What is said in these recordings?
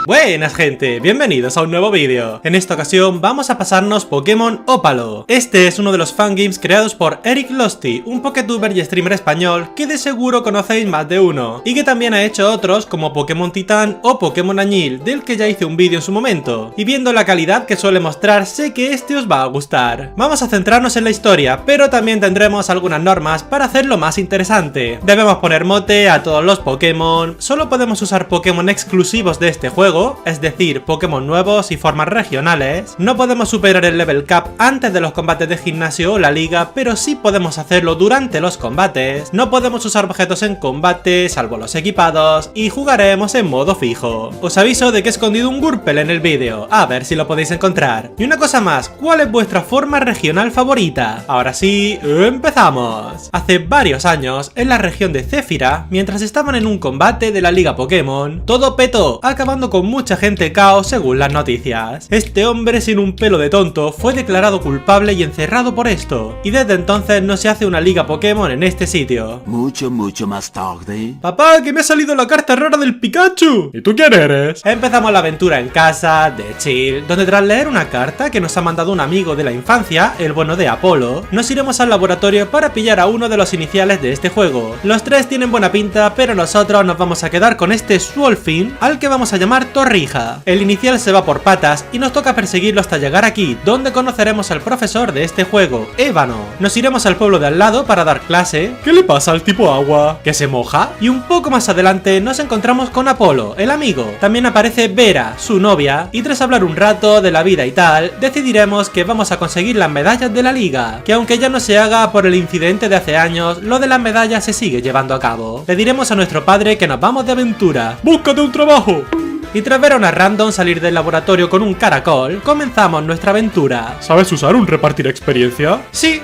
Buenas gente, bienvenidos a un nuevo vídeo. En esta ocasión vamos a pasarnos Pokémon Ópalo. Este es uno de los fangames creados por Eric Losty, un poketuber y streamer español que de seguro conocéis más de uno, y que también ha hecho otros como Pokémon Titán o Pokémon Añil, del que ya hice un vídeo en su momento, y viendo la calidad que suele mostrar sé que este os va a gustar. Vamos a centrarnos en la historia, pero también tendremos algunas normas para hacerlo más interesante. Debemos poner mote a todos los Pokémon, solo podemos usar Pokémon exclusivos de este juego, es decir, Pokémon nuevos y formas regionales. No podemos superar el level cap antes de los combates de gimnasio o la liga, pero sí podemos hacerlo durante los combates. No podemos usar objetos en combate, salvo los equipados, y jugaremos en modo fijo. Os aviso de que he escondido un Gurpel en el vídeo, a ver si lo podéis encontrar. Y una cosa más, ¿cuál es vuestra forma regional favorita? Ahora sí, empezamos. Hace varios años, en la región de Zéfira, mientras estaban en un combate de la liga Pokémon, todo petó, acabando con mucha gente KO según las noticias. Este hombre sin un pelo de tonto fue declarado culpable y encerrado por esto, y desde entonces no se hace una liga Pokémon en este sitio. Mucho más tarde. ¡Papá, que me ha salido la carta rara del Pikachu! ¿Y tú quién eres? Empezamos la aventura en casa de Chill, donde tras leer una carta que nos ha mandado un amigo de la infancia, el bueno de Apolo, nos iremos al laboratorio para pillar a uno de los iniciales de este juego. Los tres tienen buena pinta, pero nosotros nos vamos a quedar con este Swolfin, al que vamos a llamar Torrija. El inicial se va por patas y nos toca perseguirlo hasta llegar aquí, donde conoceremos al profesor de este juego, Ébano. Nos iremos al pueblo de al lado para dar clase. ¿Qué le pasa al tipo agua? ¿Que se moja? Y un poco más adelante nos encontramos con Apolo, el amigo. También aparece Vera, su novia, y tras hablar un rato de la vida y tal, decidiremos que vamos a conseguir las medallas de la liga, que aunque ya no se haga por el incidente de hace años, lo de las medallas se sigue llevando a cabo. Le diremos a nuestro padre que nos vamos de aventura. ¡Búscate un trabajo! Y tras ver a una random salir del laboratorio con un caracol, comenzamos nuestra aventura. ¿Sabes usar un repartir experiencia? ¡Sí!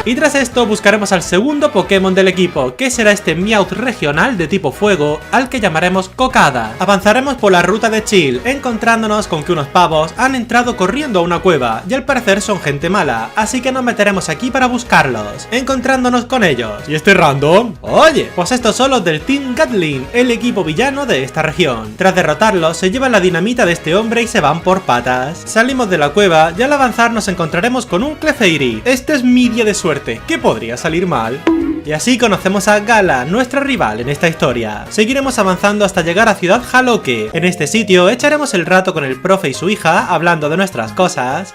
Y tras esto buscaremos al segundo Pokémon del equipo, que será este Meowth regional de tipo fuego, al que llamaremos Cocada. Avanzaremos por la ruta de Chill, encontrándonos con que unos pavos han entrado corriendo a una cueva, y al parecer son gente mala, así que nos meteremos aquí para buscarlos, encontrándonos con ellos. ¿Y este random? Oye, pues estos son los del Team Gatling, el equipo villano de esta región. Tras derrotarlos, se llevan la dinamita de este hombre y se van por patas. Salimos de la cueva y al avanzar nos encontraremos con un Clefairy. Este es mi día de suerte. ¿Qué podría salir mal? Y así conocemos a Gala, nuestra rival en esta historia. Seguiremos avanzando hasta llegar a Ciudad Jaloque. En este sitio echaremos el rato con el profe y su hija, hablando de nuestras cosas.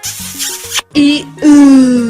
Y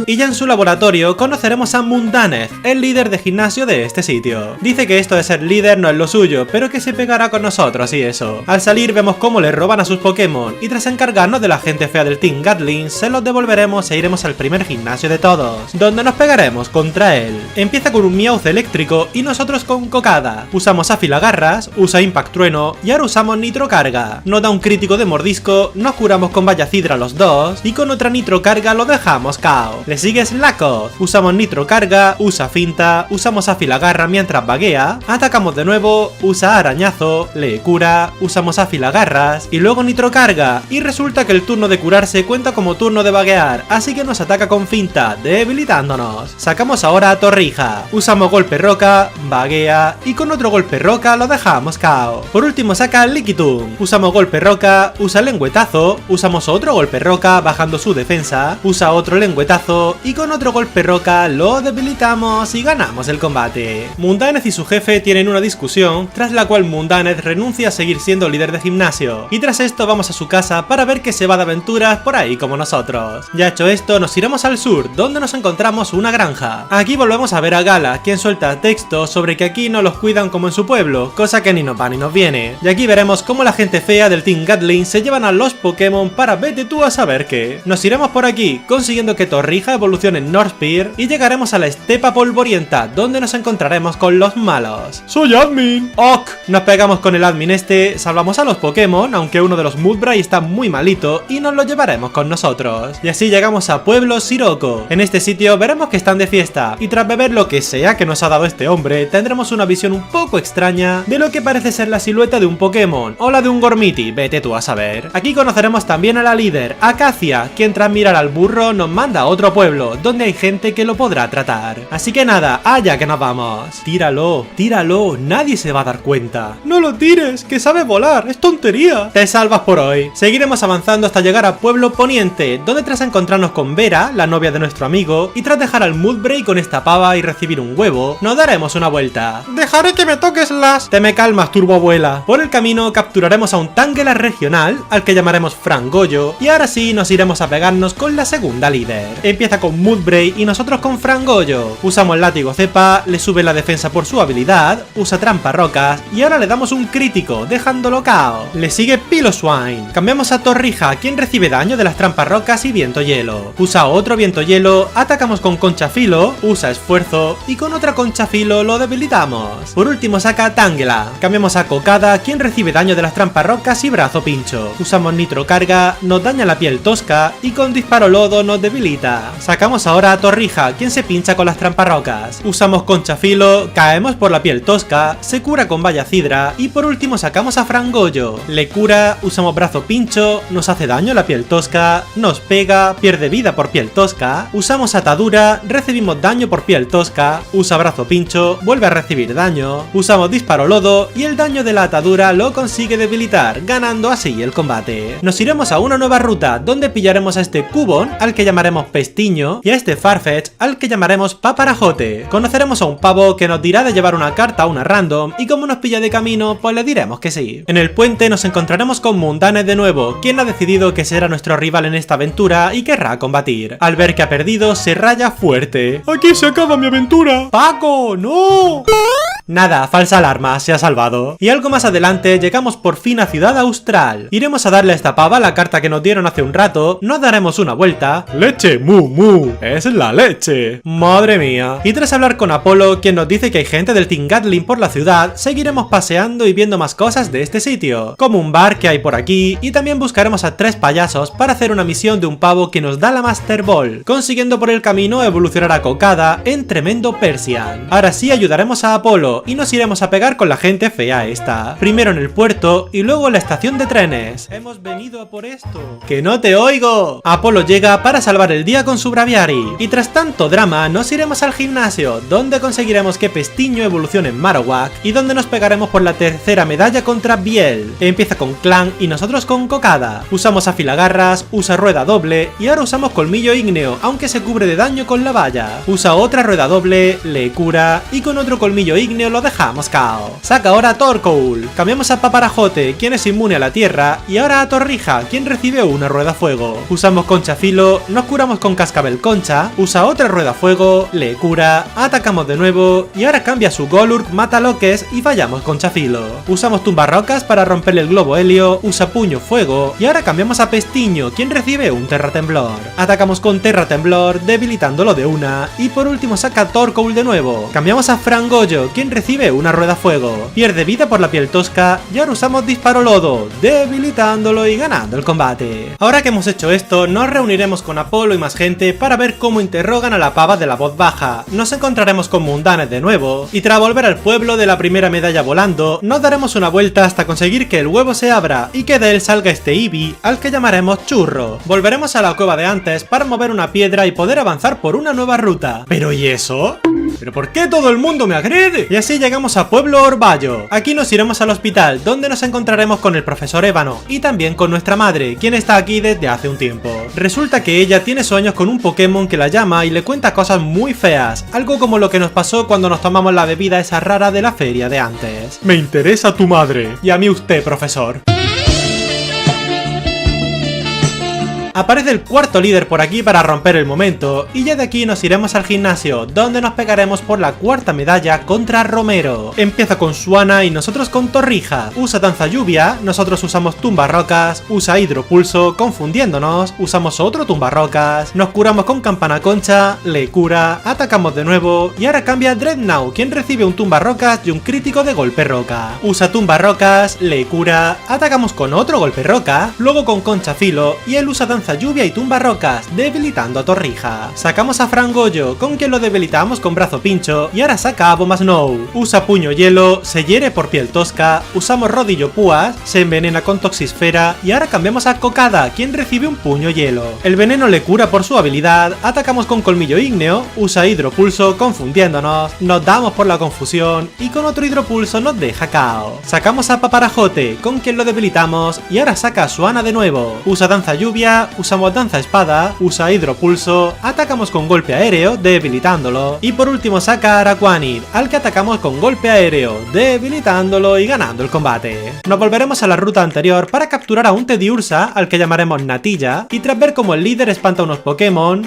ya en su laboratorio conoceremos a Mundanez, el líder de gimnasio de este sitio. Dice que esto de ser líder no es lo suyo, pero que se pegará con nosotros y eso. Al salir vemos cómo le roban a sus Pokémon, y tras encargarnos de la gente fea del Team Gatling, se los devolveremos e iremos al primer gimnasio de todos, donde nos pegaremos contra él. Empieza con un Meowth eléctrico y nosotros con Cocada. Usamos Afilagarras, usa Impact Trueno y ahora usamos Nitrocarga. Nos da un crítico de mordisco, nos curamos con Vallacidra los dos y con otra Nitrocarga lo dejamos KO. Le sigue Slakoth, usamos Nitrocarga, usa Finta, usamos Afilagarra mientras vaguea, atacamos de nuevo, usa Arañazo, le cura, usamos Afilagarras y luego Nitrocarga, y resulta que el turno de curarse cuenta como turno de vaguear, así que nos ataca con Finta, debilitándonos. Sacamos ahora a Torrija, usamos Golpe Roca, vaguea y con otro Golpe Roca lo dejamos KO. Por último saca Lickitung, usamos Golpe Roca, usa Lengüetazo, usamos otro Golpe Roca bajando su defensa, usa otro Lengüetazo y con otro Golpe Roca lo debilitamos y ganamos el combate. Mundanez y su jefe tienen una discusión, tras la cual Mundanez renuncia a seguir siendo líder de gimnasio, y tras esto vamos a su casa para ver que se va de aventuras por ahí como nosotros. Ya hecho esto nos iremos al sur, donde nos encontramos una granja. Aquí volvemos a ver a Gala, quien suelta texto sobre que aquí no los cuidan como en su pueblo, cosa que ni nos va ni nos viene. Y aquí veremos cómo la gente fea del Team Gatling se llevan a los Pokémon para vete tú a saber qué. Nos iremos por aquí, consiguiendo que Torrija evolucione en Northpear y llegaremos a la estepa polvorienta, donde nos encontraremos con los malos. ¡Soy admin! ¡Ok! Nos pegamos con el admin este, salvamos a los Pokémon, aunque uno de los Mudbray está muy malito, y nos lo llevaremos con nosotros. Y así llegamos a Pueblo Sirocco. En este sitio veremos que están de fiesta, y tras beber lo que sea que nos ha dado este hombre, tendremos una visión un poco extraña de lo que parece ser la silueta de un Pokémon, o la de un Gormiti, vete tú a saber. Aquí conoceremos también a la líder, Acacia, quien tras mirar al burro nos manda a otro pueblo, donde hay gente que lo podrá tratar. Así que nada, allá que nos vamos. Tíralo, tíralo, nadie se va a dar cuenta. No lo tires, que sabe volar, es tontería. Te salvas por hoy. Seguiremos avanzando hasta llegar a Pueblo Poniente, donde tras encontrarnos con Vera, la novia de nuestro amigo, y tras dejar al Mudbray con esta pava y recibir un huevo, nos daremos una vuelta. Dejaré que me toques las... Te me calmas, turboabuela. Por el camino capturaremos a un Tangela regional, al que llamaremos Frangoyo, y ahora sí nos iremos a pegarnos con la segunda líder. Empieza con Mudbray y nosotros con Frangoyo. Usamos el látigo cepa, le sube la defensa por su habilidad, usa trampa rocas y ahora le damos un crítico, dejándolo KO. Le sigue Piloswine. Cambiamos a Torrija, quien recibe daño de las trampas rocas y viento hielo. Usa otro viento hielo, atacamos con concha filo, usa esfuerzo y con otra concha filo lo debilitamos. Por último saca a Tangela. Cambiamos a Cocada, quien recibe daño de las trampas rocas y brazo pincho. Usamos nitro carga, nos daña la piel tosca y con disparo lodo nos debilita. Sacamos ahora a Torrija, quien se pincha con las trampas rocas. Usamos concha filo, caemos por la piel tosca, se cura con valla cidra y por último sacamos a Frangoyo. Le cura, usamos brazo pincho, nos hace daño la piel tosca, nos pega, pierde vida por piel tosca, usamos atadura, recibimos daño por piel tosca, usa brazo pincho, vuelve a recibir daño, usamos disparo lodo y el daño de la atadura lo consigue debilitar, ganando así el combate. Nos iremos a una nueva ruta donde pillaremos a este Cubone, al que llamaremos Pestiño, y a este Farfetch, al que llamaremos Paparajote. Conoceremos a un pavo que nos dirá de llevar una carta a una random y como nos pilla de camino, pues le diremos que sí. En el puente nos encontraremos con Mundane de nuevo, quien ha decidido que será nuestro rival en esta aventura y querrá combatir. Al ver que ha perdido, se raya fuerte. Aquí se acaba mi aventura. ¡Paco, no! Nada, falsa alarma, se ha salvado. Y algo más adelante llegamos por fin a Ciudad Austral. Iremos a darle a esta pava la carta que nos dieron hace un rato, nos daremos una vuelta. Leche, mu, mu, es la leche. Madre mía. Y tras hablar con Apolo, quien nos dice que hay gente del Team Gatling por la ciudad, seguiremos paseando y viendo más cosas de este sitio, como un bar que hay por aquí, y también buscaremos a 3 payasos para hacer una misión de un pavo que nos da la Master Ball, consiguiendo por el camino evolucionar a Cocada en tremendo Persian. Ahora sí ayudaremos a Apolo y nos iremos a pegar con la gente fea esta, primero en el puerto y luego en la estación de trenes. Hemos venido a por esto. ¡Que no te oigo! Apolo llega para salvar el día con su Braviary, y tras tanto drama nos iremos al gimnasio, donde conseguiremos que Pestiño evolucione en Marowak y donde nos pegaremos por la tercera medalla contra Biel. Empieza con Clan y nosotros con Cocada. Usamos afilagarras, usa rueda doble y ahora usamos colmillo ígneo, aunque se cubre de daño con la valla. Usa otra rueda doble, le cura y con otro colmillo ígneo lo dejamos KO. Saca ahora a Torkoul. Cambiamos a Paparajote, quien es inmune a la tierra, y ahora a Torrija, quien recibe una rueda fuego. Usamos concha filo, nos curamos con cascabel concha, usa otra rueda fuego, le cura, atacamos de nuevo y ahora cambia su Golurk, mata loques y fallamos concha filo. Usamos tumbarrocas para romperle el globo helio, usa puño fuego y ahora cambiamos a Pestiño, quien recibe un terratemblor. Atacamos con terratemblor, debilitándolo de una y por último saca a Torkoul de nuevo. Cambiamos a Frangoyo, quien recibe una rueda fuego, pierde vida por la piel tosca y ahora usamos disparo lodo, debilitándolo y ganando el combate. Ahora que hemos hecho esto, nos reuniremos con Apolo y más gente para ver cómo interrogan a la pava de la voz baja. Nos encontraremos con Mundane de nuevo y tras volver al pueblo de la primera medalla volando, nos daremos una vuelta hasta conseguir que el huevo se abra y que de él salga este Eevee, al que llamaremos Churro. Volveremos a la cueva de antes para mover una piedra y poder avanzar por una nueva ruta. ¿Pero y eso? ¿Pero por qué todo el mundo me agrede? Y así llegamos a Pueblo Orvallo. Aquí nos iremos al hospital, donde nos encontraremos con el profesor Ébano y también con nuestra madre, quien está aquí desde hace un tiempo. Resulta que ella tiene sueños con un Pokémon que la llama y le cuenta cosas muy feas, algo como lo que nos pasó cuando nos tomamos la bebida esa rara de la feria de antes. Me interesa tu madre. Y a mí usted, profesor. Aparece el cuarto líder por aquí para romper el momento, y ya de aquí nos iremos al gimnasio, donde nos pegaremos por la cuarta medalla contra Romero. Empieza con Suana y nosotros con Torrija. Usa danza lluvia, nosotros usamos tumbarrocas, usa hidropulso, confundiéndonos, usamos otro tumbarrocas, nos curamos con campana concha, le cura, atacamos de nuevo, y ahora cambia a Dreadnought, quien recibe un tumbarrocas y un crítico de golpe roca. Usa tumbarrocas, le cura, atacamos con otro golpe roca, luego con concha filo, y él usa danza Danza Lluvia y Tumba Rocas, debilitando a Torrija. Sacamos a Frangollo, con quien lo debilitamos con Brazo Pincho, y ahora saca a Bomba Snow. Usa Puño Hielo, se hiere por Piel Tosca, usamos Rodillo Púas, se envenena con Toxisfera, y ahora cambiamos a Cocada, quien recibe un Puño Hielo. El veneno le cura por su habilidad, atacamos con Colmillo Ígneo, usa Hidropulso confundiéndonos, nos damos por la confusión, y con otro Hidropulso nos deja KO. Sacamos a Paparajote, con quien lo debilitamos, y ahora saca a Suana de nuevo. Usa Danza Lluvia, usamos Danza Espada, usa Hidropulso, atacamos con Golpe Aéreo, debilitándolo, y por último saca a Araquanid, al que atacamos con Golpe Aéreo, debilitándolo y ganando el combate. Nos volveremos a la ruta anterior para capturar a un Tediursa, al que llamaremos Natilla, y tras ver cómo el líder espanta unos Pokémon,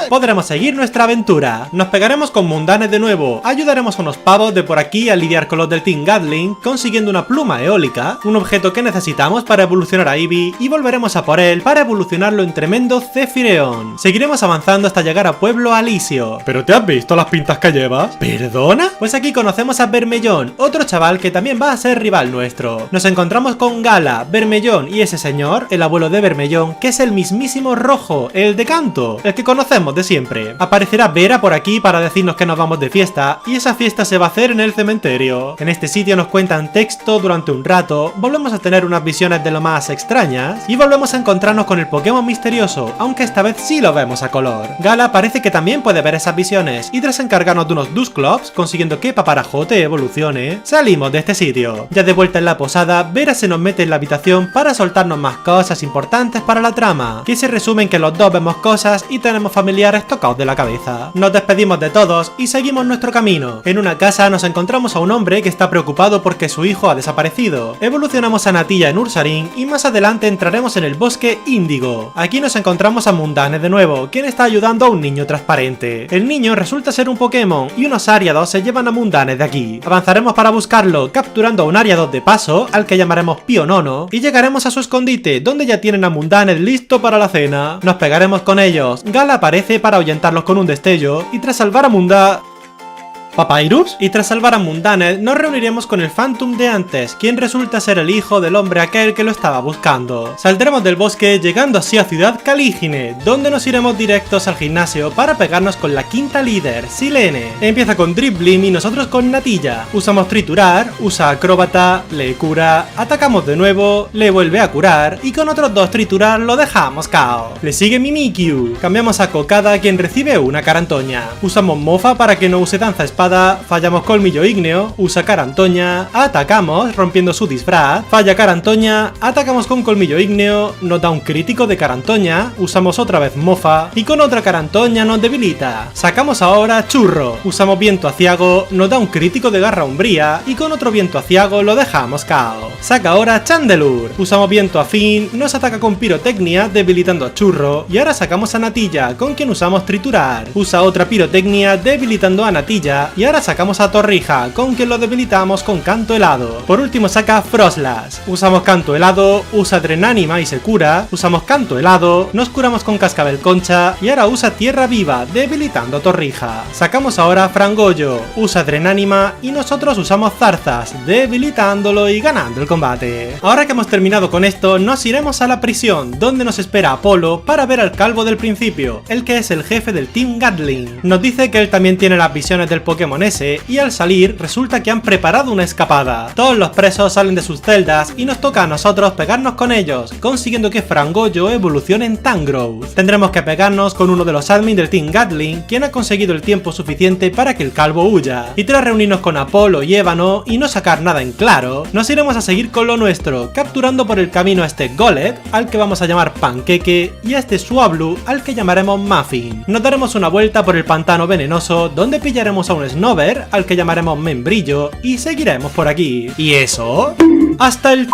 podremos seguir nuestra aventura. Nos pegaremos con Mundanes de nuevo, ayudaremos a unos pavos de por aquí a lidiar con los del Team Gatling, consiguiendo una pluma eólica, un objeto que necesitamos para evolucionar a Eevee, y volveremos a por él para evolucionarlo en tremendo Zephyreon. Seguiremos avanzando hasta llegar a Pueblo Alisio. ¿Pero te has visto las pintas que llevas? ¿Perdona? Pues aquí conocemos a Vermellón, otro chaval que también va a ser rival nuestro. Nos encontramos con Gala, Vermellón y ese señor, el abuelo de Vermellón, que es el mismísimo Rojo, el de Canto, el que conocemos de siempre. Aparecerá Vera por aquí para decirnos que nos vamos de fiesta, y esa fiesta se va a hacer en el cementerio. En este sitio nos cuentan texto durante un rato, volvemos a tener unas visiones de lo más extrañas, y volvemos a encontrarnos con el Pokémon misterioso, aunque esta vez sí lo vemos a color. Gala parece que también puede ver esas visiones, y tras encargarnos de unos Dusclops, consiguiendo que Paparajote evolucione, salimos de este sitio. Ya de vuelta en la posada, Vera se nos mete en la habitación para soltarnos más cosas importantes para la trama, que se resume en que los dos vemos cosas y tenemos familiares tocados de la cabeza. Nos despedimos de todos y seguimos nuestro camino. En una casa nos encontramos a un hombre que está preocupado porque su hijo ha desaparecido. Evolucionamos a Natilla en Ursaring y más adelante entraremos en el bosque Índigo. Aquí nos encontramos a Mundanes de nuevo, quien está ayudando a un niño transparente. El niño resulta ser un Pokémon y unos Ariados se llevan a Mundanes de aquí. Avanzaremos para buscarlo, capturando a un Ariados de paso, al que llamaremos Pionono, y llegaremos a su escondite, donde ya tienen a Mundanes listo para la cena. Nos pegaremos con ellos. Gala aparece para ahuyentarlos con un destello, y tras salvar a Papyrus, y tras salvar a Mundanes nos reuniremos con el Phantom de antes, quien resulta ser el hijo del hombre aquel que lo estaba buscando. Saldremos del bosque llegando así a Ciudad Calígine, donde nos iremos directos al gimnasio para pegarnos con la quinta líder, Silene. Empieza con Dribbling y nosotros con Natilla. Usamos Triturar, usa Acróbata, le cura, atacamos de nuevo, le vuelve a curar, y con otros dos Triturar lo dejamos KO. Le sigue Mimikyu, cambiamos a Cocada, quien recibe una Carantoña. Usamos Mofa para que no use Danza Espada, fallamos Colmillo Ígneo, usa Carantoña, atacamos rompiendo su disfraz, falla Carantoña, atacamos con Colmillo Ígneo, nos da un crítico de Carantoña, usamos otra vez Mofa, y con otra Carantoña nos debilita. Sacamos ahora Churro, usamos Viento Aciago, nos da un crítico de Garra Umbría, y con otro Viento Aciago lo dejamos KO. Saca ahora Chandelure, usamos Viento Afín, nos ataca con Pirotecnia, debilitando a Churro, y ahora sacamos a Natilla, con quien usamos Triturar, usa otra Pirotecnia, debilitando a Natilla, y ahora sacamos a Torrija, con quien lo debilitamos con Canto Helado. Por último saca Frostlass, usamos Canto Helado, usa Drenanima y se cura, usamos Canto Helado, nos curamos con Cascabel Concha, y ahora usa Tierra Viva, debilitando a Torrija. Sacamos ahora Frangollo, usa Drenanima, y nosotros usamos Zarzas, debilitándolo y ganando el combate. Ahora que hemos terminado con esto, nos iremos a la prisión, donde nos espera Apolo para ver al calvo del principio, el que es el jefe del Team Gatling. Nos dice que él también tiene las visiones del Pokémon S, y al salir resulta que han preparado una escapada. Todos los presos salen de sus celdas y nos toca a nosotros pegarnos con ellos, consiguiendo que Frangollo evolucione en Tangrowth. Tendremos que pegarnos con uno de los admin del Team Gatling, quien ha conseguido el tiempo suficiente para que el calvo huya. Y tras reunirnos con Apolo y Ébano y no sacar nada en claro, nos iremos a seguir con lo nuestro, capturando por el camino a este Golett, al que vamos a llamar Panqueque, y a este Swablu, al que llamaremos Muffin. Nos daremos una vuelta por el pantano venenoso, donde pillaremos a un Snover, al que llamaremos Membrillo, y seguiremos por aquí. ¿Y eso? ¡Hasta el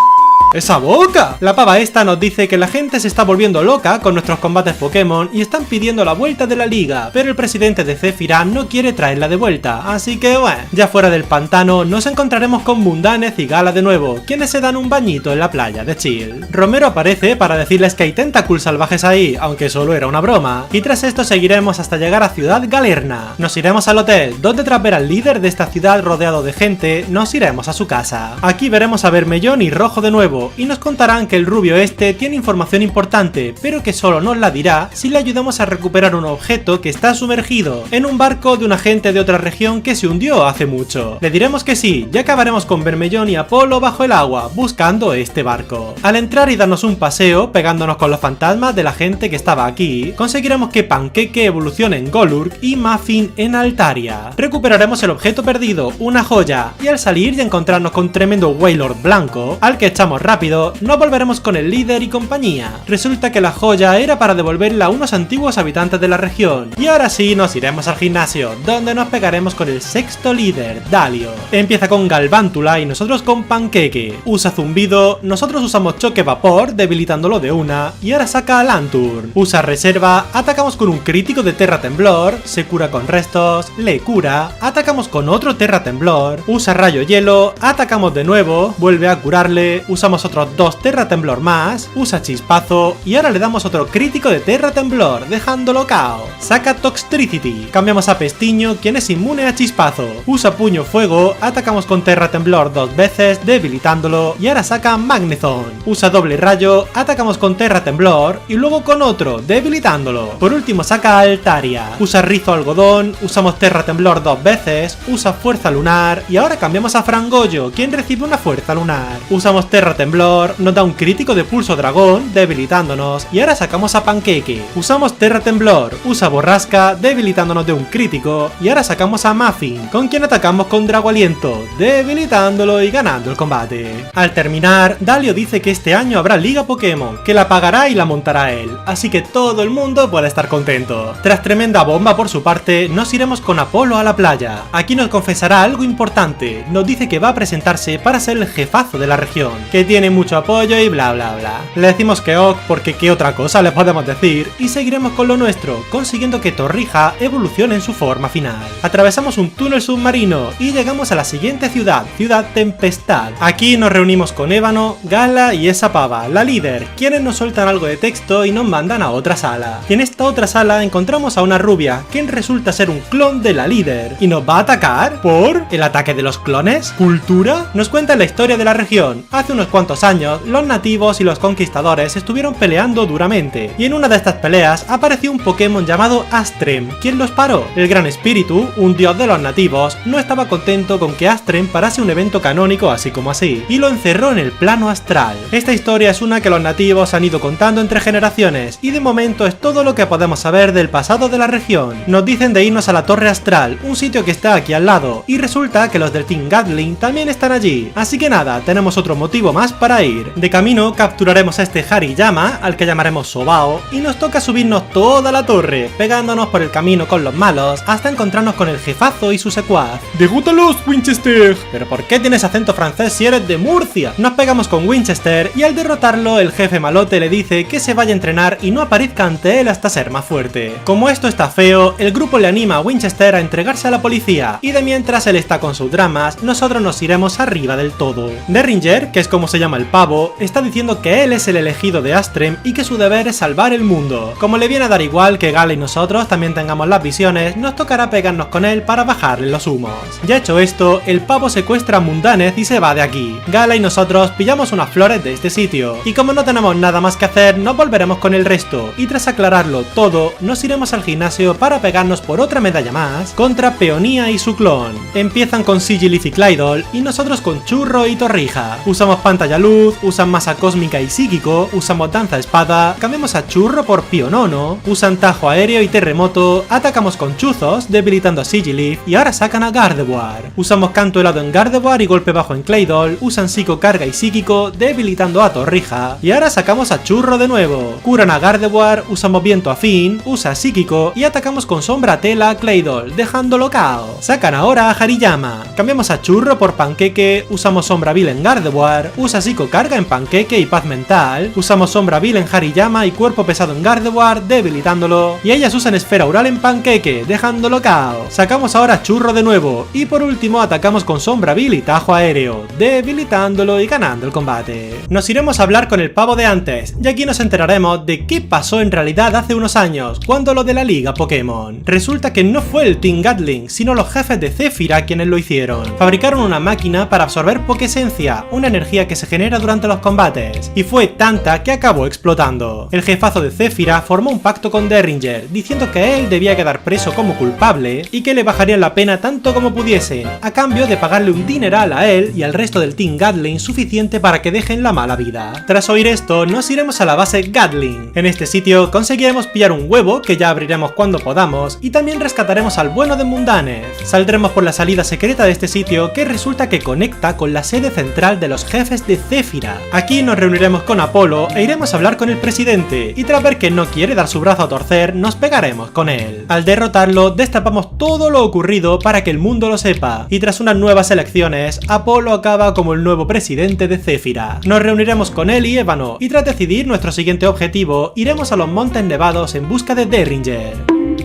¡esa boca! La pava esta nos dice que la gente se está volviendo loca con nuestros combates Pokémon y están pidiendo la vuelta de la liga, pero el presidente de Zephyra no quiere traerla de vuelta, así que bueno, ya fuera del pantano nos encontraremos con Mundanes y Gala de nuevo, quienes se dan un bañito en la playa de chill. Romero aparece para decirles que hay tentáculos salvajes ahí, aunque solo era una broma, y tras esto seguiremos hasta llegar a Ciudad Galerna. Nos iremos al hotel, donde tras ver al líder de esta ciudad rodeado de gente, nos iremos a su casa. Aquí veremos a Vermellón y Rojo de nuevo, nuevo y nos contarán que el rubio este tiene información importante, pero que solo nos la dirá si le ayudamos a recuperar un objeto que está sumergido en un barco de un agente de otra región que se hundió hace mucho. Le diremos que sí, y acabaremos con Bermellón y Apolo bajo el agua, buscando este barco. Al entrar y darnos un paseo, pegándonos con los fantasmas de la gente que estaba aquí, conseguiremos que Panqueque evolucione en Golurk y Muffin en Altaria. Recuperaremos el objeto perdido, una joya, y al salir y encontrarnos con tremendo Wailord blanco, al que echamos rápido, nos volveremos con el líder y compañía. Resulta que la joya era para devolverla a unos antiguos habitantes de la región, y ahora sí nos iremos al gimnasio, donde nos pegaremos con el sexto líder, Dalio. Empieza con Galvántula y nosotros con Panqueque. Usa zumbido, nosotros usamos choque vapor, debilitándolo de una, y ahora saca Lanturn. Usa reserva, atacamos con un crítico de Terra Temblor, se cura con restos, le cura, atacamos con otro Terra Temblor, usa rayo hielo, atacamos de nuevo, vuelve a curarle, usamos otros 2 Terra Temblor más, usa chispazo, y ahora le damos otro crítico de Terra Temblor, dejándolo KO. Saca Toxtricity, cambiamos a Pestiño, quien es inmune a chispazo, usa puño fuego, atacamos con Terra Temblor 2 veces, debilitándolo, y ahora saca Magnezone, usa doble rayo, atacamos con Terra Temblor, y luego con otro, debilitándolo. Por último saca Altaria, usa rizo algodón, usamos Terra Temblor 2 veces, usa fuerza lunar, y ahora cambiamos a Frangollo, quien recibe una fuerza lunar. Usamos Terra Temblor, nos da un crítico de pulso dragón, debilitándonos, y ahora sacamos a Panqueque. Usamos Terra Temblor, usa borrasca, debilitándonos de un crítico, y ahora sacamos a Muffin, con quien atacamos con Drago Aliento, debilitándolo y ganando el combate. Al terminar, Dalio dice que este año habrá Liga Pokémon, que la pagará y la montará él, así que todo el mundo puede estar contento. Tras tremenda bomba por su parte, nos iremos con Apolo a la playa. Aquí nos confesará algo importante, nos dice que va a presentarse para ser el jefazo de la región, que tiene mucho apoyo y bla bla bla. Le decimos que ok, porque qué otra cosa le podemos decir, y seguiremos con lo nuestro, consiguiendo que Torrija evolucione en su forma final. Atravesamos un túnel submarino y llegamos a la siguiente ciudad, Ciudad Tempestad. Aquí nos reunimos con Ébano, Gala y esa pava, la líder, quienes nos sueltan algo de texto y nos mandan a otra sala. Y en esta otra sala encontramos a una rubia, quien resulta ser un clon de la líder, y nos va a atacar por el ataque de los clones. ¿Cultura? Nos cuenta la historia de la región. Hace unos cuantos años, los nativos y los conquistadores estuvieron peleando duramente, y en una de estas peleas apareció un Pokémon llamado Astrem, quien los paró. El Gran Espíritu, un dios de los nativos, no estaba contento con que Astrem parase un evento canónico así como así, y lo encerró en el plano astral. Esta historia es una que los nativos han ido contando entre generaciones, y de momento es todo lo que podemos saber del pasado de la región. Nos dicen de irnos a la Torre Astral, un sitio que está aquí al lado, y resulta que los del Team Gatling también están allí, así que nada, tenemos otro motivo más para ir. De camino capturaremos a este Hariyama, al que llamaremos Sobao, y nos toca subirnos toda la torre, pegándonos por el camino con los malos, hasta encontrarnos con el jefazo y su secuaz. ¡Degútalos, Winchester! ¿Pero por qué tienes acento francés si eres de Murcia? Nos pegamos con Winchester y al derrotarlo el jefe malote le dice que se vaya a entrenar y no aparezca ante él hasta ser más fuerte. Como esto está feo, el grupo le anima a Winchester a entregarse a la policía, y de mientras él está con sus dramas, nosotros nos iremos arriba del todo. Derringer, que es como se llama el pavo, está diciendo que él es el elegido de Astrem y que su deber es salvar el mundo. Como le viene a dar igual que Gala y nosotros también tengamos las visiones, nos tocará pegarnos con él para bajarle los humos. Ya hecho esto, el pavo secuestra a Mundanez y se va de aquí. Gala y nosotros pillamos unas flores de este sitio, y como no tenemos nada más que hacer, nos volveremos con el resto, y tras aclararlo todo, nos iremos al gimnasio para pegarnos por otra medalla más contra Peonía y su clon. Empiezan con Sigilyph y Claydol, y nosotros con Churro y Torrija. Usamos pantalla luz, usan masa cósmica y psíquico, usamos danza espada, cambiamos a Churro por Pionono, usan tajo aéreo y terremoto, atacamos con chuzos, debilitando a Sigilyph, y ahora sacan a Gardevoir. Usamos canto helado en Gardevoir y golpe bajo en Claydol, usan psico carga y psíquico, debilitando a Torrija, y ahora sacamos a Churro de nuevo. Curan a Gardevoir, usamos viento afín, usa psíquico y atacamos con sombra tela a Claydol, dejándolo KO. Sacan ahora a Hariyama. Cambiamos a Churro por Panqueque, usamos sombra vil en Gardevoir, usa psico carga en Panqueque y paz mental, usamos sombra vil en Hariyama y cuerpo pesado en Gardevoir, debilitándolo, y ellas usan esfera oral en Panqueque, dejándolo KO. Sacamos ahora a Churro de nuevo, y por último atacamos con sombra vil y tajo aéreo, debilitándolo y ganando el combate. Nos iremos a hablar con el pavo de antes, y aquí nos enteraremos de qué pasó en realidad hace unos años, cuando lo de la Liga Pokémon. Resulta que no fue el Team Gatling, sino los jefes de Zephyra quienes lo hicieron. Fabricaron una máquina para absorber Pokésencia, una energía que se se genera durante los combates, y fue tanta que acabó explotando. El jefazo de Zephyra formó un pacto con Derringer, diciendo que él debía quedar preso como culpable y que le bajarían la pena tanto como pudiesen, a cambio de pagarle un dineral a él y al resto del Team Gatling suficiente para que dejen la mala vida. Tras oír esto, nos iremos a la base Gatling. En este sitio conseguiremos pillar un huevo que ya abriremos cuando podamos y también rescataremos al bueno de Mundanez. Saldremos por la salida secreta de este sitio que resulta que conecta con la sede central de los jefes de Zephyra. Aquí nos reuniremos con Apolo e iremos a hablar con el presidente y tras ver que no quiere dar su brazo a torcer, nos pegaremos con él. Al derrotarlo, destapamos todo lo ocurrido para que el mundo lo sepa y tras unas nuevas elecciones, Apolo acaba como el nuevo presidente de Zephyra. Nos reuniremos con él y Ébano y tras decidir nuestro siguiente objetivo, iremos a los Montes Nevados en busca de Derringer.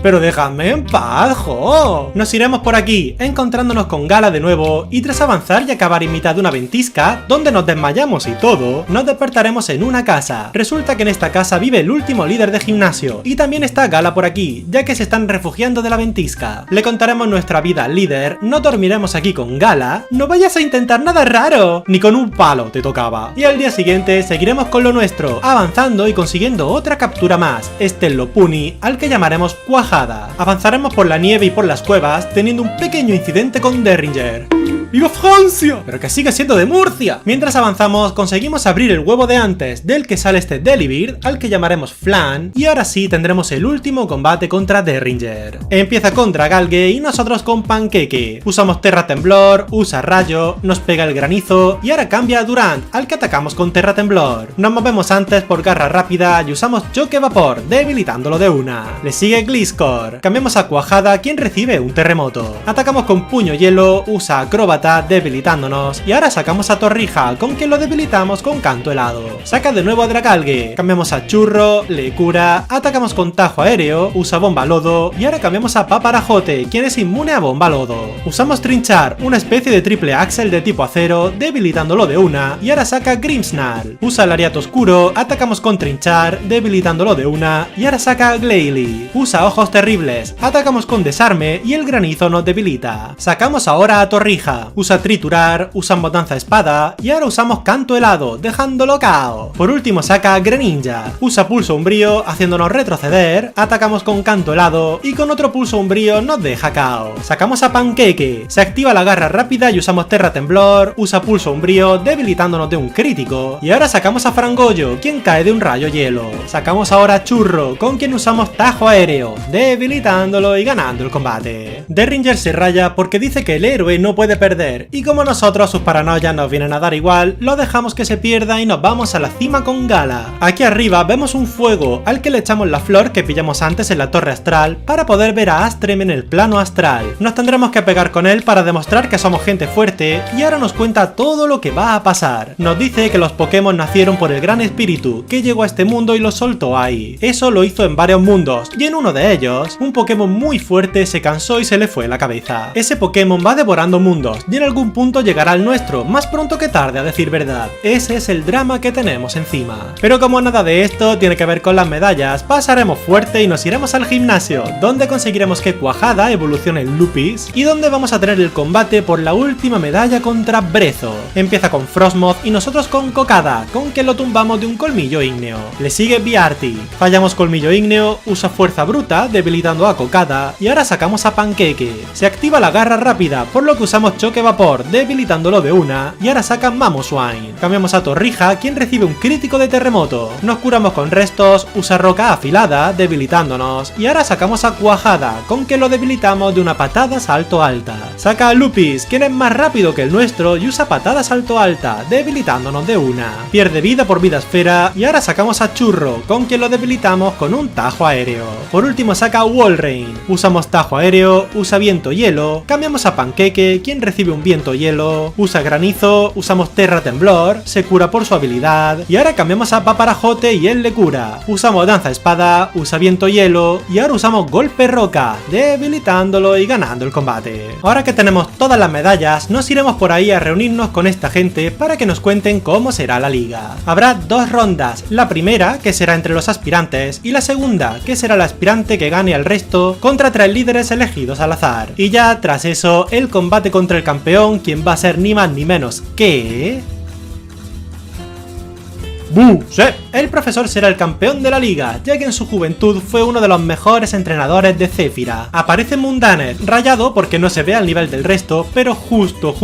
Pero dejadme en paz, jo. Nos iremos por aquí, encontrándonos con Gala de nuevo, y tras avanzar y acabar en mitad de una ventisca, donde nos desmayamos y todo, nos despertaremos en una casa. Resulta que en esta casa vive el último líder de gimnasio, y también está Gala por aquí, ya que se están refugiando de la ventisca. Le contaremos nuestra vida al líder, no dormiremos aquí con Gala, no vayas a intentar nada raro, ni con un palo te tocaba. Y al día siguiente seguiremos con lo nuestro, avanzando y consiguiendo otra captura más, Stellopuni, al que llamaremos Cuajada. Avanzaremos por la nieve y por las cuevas, teniendo un pequeño incidente con Derringer. ¡Viva Francia! Pero que sigue siendo de Murcia. Mientras avanzamos, conseguimos abrir el huevo de antes, del que sale este Delibird, al que llamaremos Flan, y ahora sí tendremos el último combate contra Derringer. Empieza con Dragalge y nosotros con Panqueque. Usamos Terra Temblor, usa Rayo, nos pega el granizo, y ahora cambia a Durant, al que atacamos con Terra Temblor. Nos movemos antes por Garra Rápida y usamos Choque Vapor, debilitándolo de una. Le sigue Gliscor. Cambiamos a Cuajada, quien recibe un terremoto. Atacamos con Puño Hielo, usa Acróbata, debilitándonos, y ahora sacamos a Torrija, con quien lo debilitamos con Canto Helado. Saca de nuevo a Dragalge, cambiamos a Churro, le cura, atacamos con Tajo Aéreo, usa Bomba Lodo, y ahora cambiamos a Paparajote, quien es inmune a Bomba Lodo. Usamos Trinchar, una especie de triple Axel de tipo acero, debilitándolo de una, y ahora saca Grimmsnarl. Usa Lariat Oscuro, atacamos con Trinchar, debilitándolo de una, y ahora saca Glalie. Usa Ojos Terribles, atacamos con Desarme, y el granizo nos debilita. Sacamos ahora a Torrija, usa Triturar, usamos Danza Espada y ahora usamos Canto Helado, dejándolo KO. Por último saca Greninja, usa Pulso Umbrío haciéndonos retroceder, atacamos con Canto Helado y con otro Pulso Umbrío nos deja KO. Sacamos a Panqueque, se activa la Garra Rápida y usamos Terra Temblor, usa Pulso Umbrío debilitándonos de un crítico y ahora sacamos a Frangollo, quien cae de un rayo hielo. Sacamos ahora a Churro, con quien usamos Tajo Aéreo, debilitándolo y ganando el combate. Derringer se raya porque dice que el héroe no puede perder, y como nosotros sus paranoias nos vienen a dar igual, lo dejamos que se pierda y nos vamos a la cima con Gala. Aquí arriba vemos un fuego al que le echamos la flor que pillamos antes en la torre astral para poder ver a Astrem en el plano astral. Nos tendremos que pegar con él para demostrar que somos gente fuerte y ahora nos cuenta todo lo que va a pasar. Nos dice que los Pokémon nacieron por el gran espíritu que llegó a este mundo y los soltó ahí. Eso lo hizo en varios mundos y en uno de ellos, un Pokémon muy fuerte se cansó y se le fue la cabeza. Ese Pokémon va devorando mundos y en algún punto llegará al nuestro, más pronto que tarde a decir verdad. Ese es el drama que tenemos encima. Pero como nada de esto tiene que ver con las medallas, pasaremos fuerte y nos iremos al gimnasio, donde conseguiremos que Cuajada evolucione en Lupis y donde vamos a tener el combate por la última medalla contra Brezo. Empieza con Frostmoth y nosotros con Cocada, con que lo tumbamos de un colmillo ígneo. Le sigue Biarty, fallamos colmillo ígneo, usa Fuerza Bruta debilitando a Cocada y ahora sacamos a Panqueque. Se activa la Garra Rápida, por lo que usamos Choque Vapor debilitándolo de una y ahora saca Mamoswine. Cambiamos a Torrija, quien recibe un crítico de terremoto. Nos curamos con restos, usa Roca Afilada debilitándonos y ahora sacamos a Cuajada, con que lo debilitamos de una patada salto alta. Saca a Lupis, quien es más rápido que el nuestro y usa patada salto alta debilitándonos de una. Pierde vida por vida esfera y ahora sacamos a Churro, con que lo debilitamos con un Tajo Aéreo. Por último saca a Walrein, usamos Tajo Aéreo, usa Viento Hielo, cambiamos a Panqueque, quien recibe un Viento Hielo, usa Granizo, usamos Terra Temblor, se cura por su habilidad y ahora cambiamos a Paparajote y él le cura. Usamos Danza Espada, usa Viento Hielo y ahora usamos Golpe Roca, debilitándolo y ganando el combate. Ahora que tenemos todas las medallas, nos iremos por ahí a reunirnos con esta gente para que nos cuenten cómo será la liga. Habrá dos rondas, la primera que será entre los aspirantes y la segunda que será el aspirante que gane al resto contra 3 líderes elegidos al azar. Y ya tras eso el combate contra el campeón, quien va a ser ni más ni menos que... ¡Bu! Sí, el profesor será el campeón de la liga, ya que en su juventud fue uno de los mejores entrenadores de Zephyra. Aparece Mundaner, rayado porque no se ve al nivel del resto, pero justo,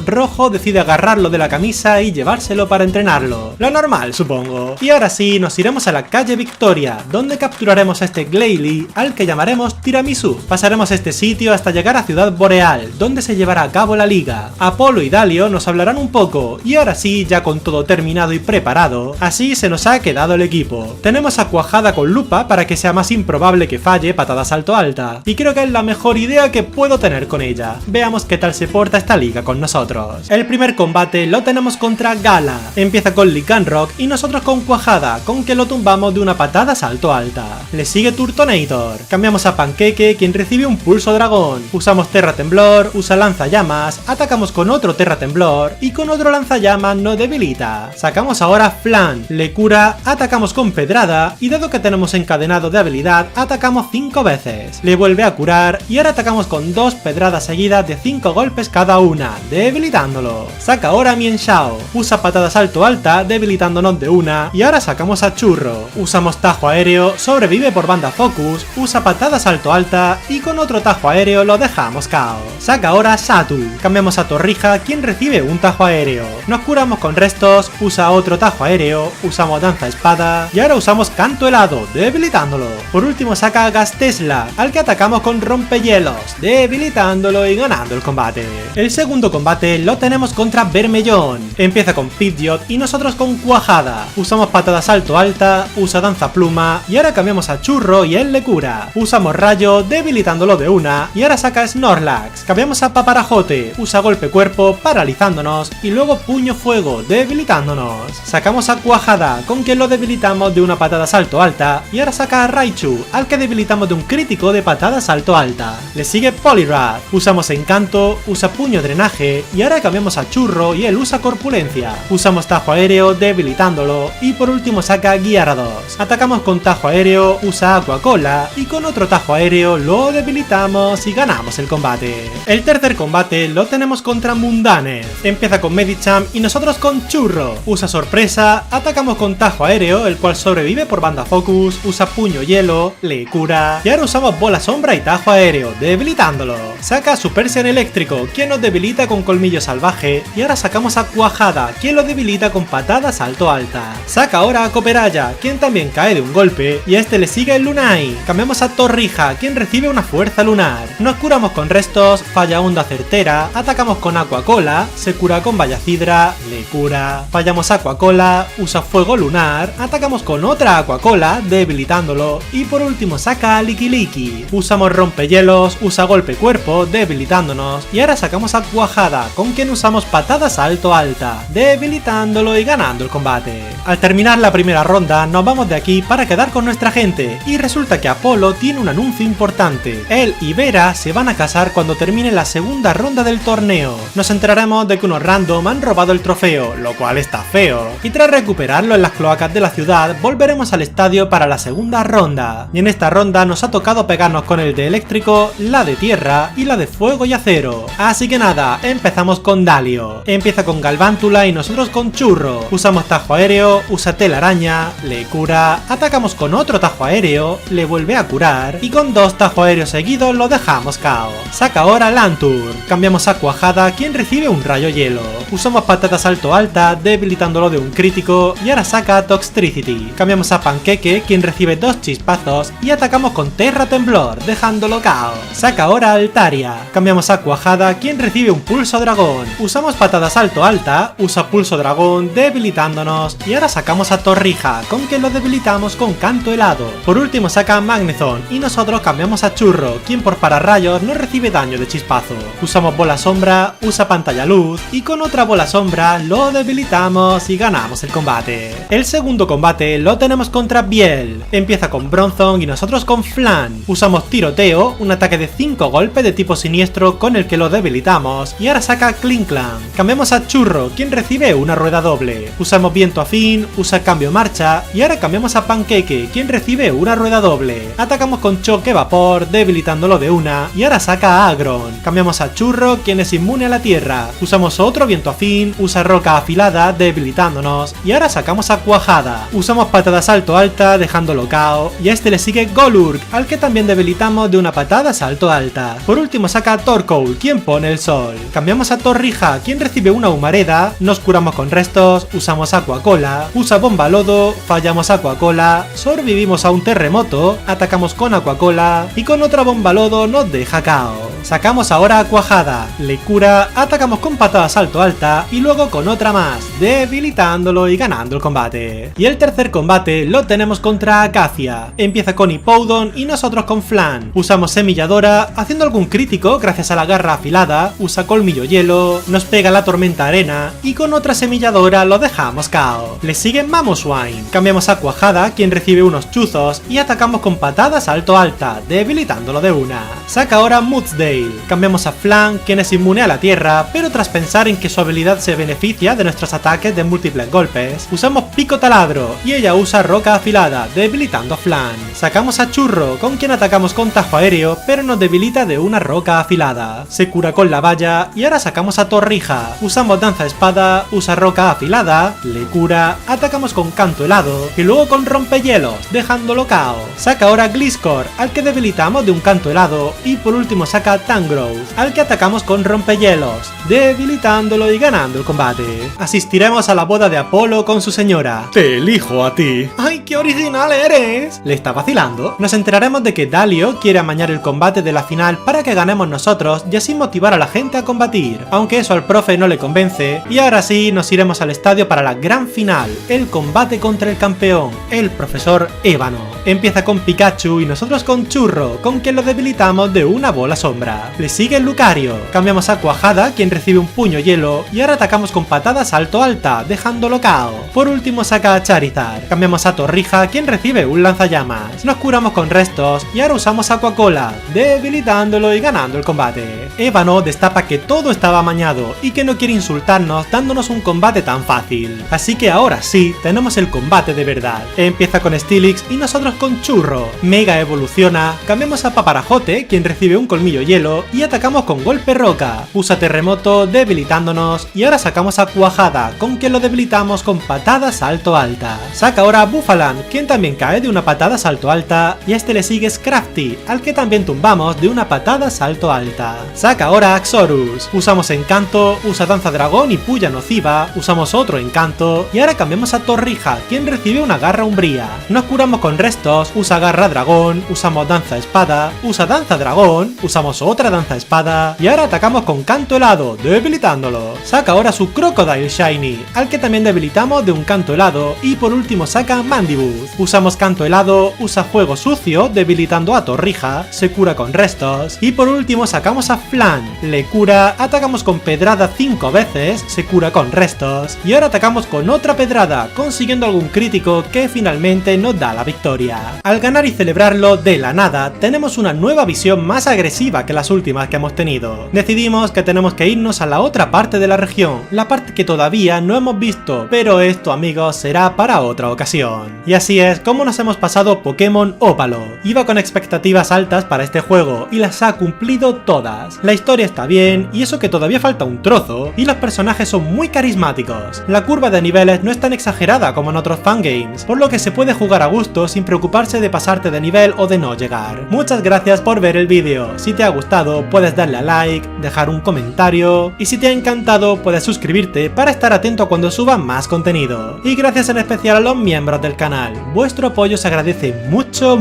Rojo decide agarrarlo de la camisa y llevárselo para entrenarlo. Lo normal, supongo. Y ahora sí, nos iremos a la calle Victoria, donde capturaremos a este Glalie, al que llamaremos Tiramisú. Pasaremos este sitio hasta llegar a Ciudad Boreal, donde se llevará a cabo la liga. Apolo y Dalio nos hablarán un poco, y ahora sí, ya con todo terminado y preparado, así se nos ha quedado el equipo. Tenemos a Cuajada con lupa para que sea más improbable que falle patada salto alta, y creo que es la mejor idea que puedo tener con ella. Veamos qué tal se porta esta liga con nosotros. El primer combate lo tenemos contra Gala. Empieza con Lycanroc y nosotros con Cuajada, con que lo tumbamos de una patada salto alta. Le sigue Turtonator. Cambiamos a Panqueque, quien recibe un pulso dragón. Usamos Terra Temblor, usa lanzallamas, atacamos con otro Terra Temblor y con otro lanzallamas nos debilita. Sacamos ahora Flan, le cura, atacamos con Pedrada y dado que tenemos encadenado de habilidad, atacamos 5 veces. Le vuelve a curar y ahora atacamos con 2 pedradas seguidas de 5 golpes cada una, debilitándolo. Saca ahora Mienshao, usa patada salto alta, debilitándonos de una, y ahora sacamos a Churro. Usamos tajo aéreo, sobrevive por banda focus, usa patada salto alta y con otro tajo aéreo lo dejamos KO. Saca ahora Satu, cambiamos a Torrija, quien recibe un tajo aéreo. Nos curamos con restos, usa otro tajo aéreo, usamos danza espada y ahora usamos canto helado, debilitándolo. Por último saca a Gastesla, al que atacamos con rompehielos, debilitándolo y ganando el combate. El segundo combate lo tenemos contra Vermellón. Empieza con Pidgeot y nosotros con Cuajada. Usamos patada salto alta, usa danza pluma y ahora cambiamos a Churro y él le cura. Usamos rayo, debilitándolo de una y ahora saca Snorlax. Cambiamos a Paparajote, usa golpe cuerpo, paralizándonos y luego puño fuego, debilitándonos. Sacamos a Cuajada, con quien lo debilitamos de una patada salto alta y ahora saca a Raichu, al que debilitamos de un crítico de patada salto alta. Le sigue Poliwrath, usamos encanto, usa puño drenaje y ahora cambiamos a Churro y él usa corpulencia. Usamos tajo aéreo, debilitándolo y por último saca Gyarados. Atacamos con tajo aéreo, usa agua cola y con otro tajo aéreo lo debilitamos y ganamos el combate. El tercer combate lo tenemos contra Mundaner. Empieza con Medicham y nosotros con Churro. Usa sorpresa, atacamos con tajo aéreo, el cual sobrevive por banda focus, usa puño hielo, le cura y ahora usamos bola sombra y tajo aéreo, debilitándolo. Saca su Persian eléctrico, quien nos debilita con colmillo salvaje y ahora sacamos a Cuajada, quien lo debilita con patada salto alta. Saca ahora a Copperajah, quien también cae de un golpe y a este le sigue el Lunai. Cambiamos a Torrija, quien recibe una fuerza lunar. Nos curamos con restos, falla onda certera, atacamos con Aquacola, se cura con Vallacidra, le cura. Fallamos Aquacola, usa fuego lunar, atacamos con otra Aquacola, debilitándolo y por último saca a Lickilicky. Usamos rompehielos, usa golpe cuerpo, debilitándonos y ahora sacamos a Cuajada, con quien usamos patada salto alta, debilitándolo y ganando el combate. Al terminar la primera ronda nos vamos de aquí para quedar con nuestra gente y resulta que Apolo tiene un anuncio importante. Él y Vera se van a casar cuando termine la segunda ronda del torneo. Nos enteraremos de que unos random han robado el trofeo, lo cual está feo, y tras recuperarlo en las cloacas de la ciudad volveremos al estadio para la segunda ronda. Y en esta ronda nos ha tocado pegarnos con el de eléctrico, la de tierra y la de fuego y acero. Así que nada, empezamos con Dalio. Empieza con Galvántula y nosotros con Churro. Usamos tajo aéreo, usa telaraña, le cura, atacamos con otro tajo aéreo, le vuelve a curar y con 2 tajo aéreos seguidos lo dejamos KO. Saca ahora Lantur. Cambiamos a Cuajada, quien recibe un rayo hielo. Usamos patada salto alta, debilitándolo de un crítico y ahora saca Toxtricity. Cambiamos a Panqueque, quien recibe 2 chispazos y atacamos con Terra Temblor, dejándolo KO. Saca ahora Altaria. Cambiamos a Cuajada, quien recibe un pulso dragón. Usamos patada salto alta, usa pulso dragón, debilitándonos y ahora sacamos a Torrija, con quien lo debilitamos con canto helado. Por último saca a Magnezone y nosotros cambiamos a Churro, quien por pararrayos no recibe daño de chispazo. Usamos bola sombra, usa pantalla luz y con otra bola sombra lo debilitamos y ganamos el combate. El segundo combate lo tenemos contra Biel. Empieza con Bronzong y nosotros con Flan. Usamos tiroteo, un ataque de 5 golpes de tipo siniestro con el que lo debilitamos y ahora saca Klinklang. Cambiamos a Churro, quien recibe una rueda doble. Usamos viento afín, usa cambio marcha y ahora cambiamos a Panqueque, quien recibe una rueda doble. Atacamos con choque vapor, debilitándolo de una y ahora saca a Agron. Cambiamos a Churro, quien es inmune a la tierra. Usamos otro viento afín, usa roca afilada, debilitándonos y ahora sacamos a Cuajada. Usamos patada salto alta dejándolo KO y a este le sigue Golurk, al que también debilitamos de una patada salto alta. Por último saca a Torkoal, quien pone el sol. Cambiamos a Torrija, quien recibe una humareda, nos curamos con restos, usamos Aqua Cola, usa bomba lodo, fallamos Aqua Cola, sobrevivimos a un terremoto, atacamos con Aqua Cola y con otra bomba lodo nos deja KO. Sacamos ahora a Cuajada, le cura, atacamos con patada salto alta y luego con otra más, debilitándolo y ganando el combate. Y el tercer combate lo tenemos contra Acacia. Empieza con Hippowdon y nosotros con Flan. Usamos semilladora, haciendo algún crítico gracias a la garra afilada, usa colmillo hielo, nos pega la tormenta arena y con otra semilladora lo dejamos KO. Le sigue Mamoswine. Cambiamos a Cuajada, quien recibe unos chuzos y atacamos con patada salto alta, debilitándolo de una. Saca ahora Mudsdale. Cambiamos a Flan, quien es inmune a la tierra, pero tras pensar en que su habilidad se beneficia de nuestros ataques de múltiples golpes, usamos Pico Taladro y ella usa roca afilada, debilitando a Flan. Sacamos a Churro, con quien atacamos con tajo aéreo, pero nos debilita de una roca afilada. Se cura con la valla y ahora sacamos a Torrija. Usamos danza espada, usa roca afilada, le cura, atacamos con canto helado y luego con rompehielos, dejándolo KO. Saca ahora Gliscor, al que debilitamos de un canto helado y por último saca Tangrowth, al que atacamos con rompehielos, debilitándolo y ganando el combate. Asistiremos a la boda de Apolo con su señora. Te elijo a ti. ¡Ay, qué original eres! Le está vacilando. Nos enteraremos de que Dalio quiere amañar el combate de la final para que ganemos nosotros y así motivar a la gente a combatir, aunque eso al profe no le convence, y ahora sí nos iremos al estadio para la gran final, el combate contra el campeón, el profesor Ébano. Empieza con Pikachu y nosotros con Churro, con quien lo debilitamos de una bola sombra. Le sigue Lucario, cambiamos a Cuajada, quien recibe un puño hielo y ahora atacamos con patada salto alta, dejándolo KO. Por último saca a Charizard, cambiamos a Torrija, quien recibe un lanzallamas, nos curamos con restos y ahora usamos Aqua Cola, debilitándolo y ganando el combate. Ébano destapa que todo estaba amañado y que no quiere insultarnos dándonos un combate tan fácil, así que ahora sí tenemos el combate de verdad. Empieza con Steelix y nosotros con Churro, Mega evoluciona, cambiamos a Paparajote, quien recibe un colmillo hielo y atacamos con golpe roca, usa terremoto debilitándonos y ahora sacamos a Cuajada, con quien lo debilitamos con patada salto alta. Saca ahora a Buffalan, quien también cae de una patada salto alta y a este le sigue Scrafty, al que también tumbamos de una patada salto alta. Saca ahora a Axorus, usamos encanto, usa danza dragón y puya nociva, usamos otro encanto y ahora cambiamos a Torrija, quien recibe una garra umbría. Nos curamos con restos, usa garra dragón, usamos danza espada, usa danza dragón, usamos otra danza espada y ahora atacamos con canto helado, debilitándolo. Saca ahora su Crocodile Shiny, al que también debilitamos de un canto helado y por último saca Mandibuzz. Usamos canto helado, usa fuego sucio, debilitando a Torrija, se cura con restos y por último sacamos a Flan, le cura, atacamos con pedrada 5 veces, se cura con restos y ahora atacamos con otra pedrada, consiguiendo algún crítico que finalmente nos da la victoria. Al ganar y celebrarlo de la nada, tenemos una nueva visión más agresiva que las últimas que hemos tenido. Decidimos que tenemos que irnos a la otra parte de la región, la parte que todavía no hemos visto, pero esto, amigos, será para otra ocasión. Y así es como nos hemos pasado Pokémon Ópalo. Iba con expectativas altas para este juego y las ha cumplido todas. La historia está bien y eso que todavía falta un trozo, y los personajes son muy carismáticos. La curva de niveles no es tan exagerada como en otros fangames, por lo que se puede jugar a gusto sin preocuparse de pasarte de nivel o de no llegar. Muchas gracias por ver el vídeo. Si te ha gustado puedes darle a like, dejar un comentario y si te ha encantado puedes suscribirte para estar atento cuando suba más contenido. Y gracias en especial a los miembros del canal, vuestro apoyo se agradece mucho.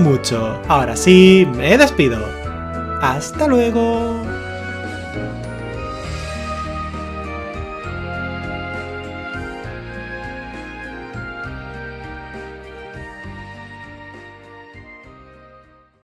Ahora sí, me despido. Hasta luego.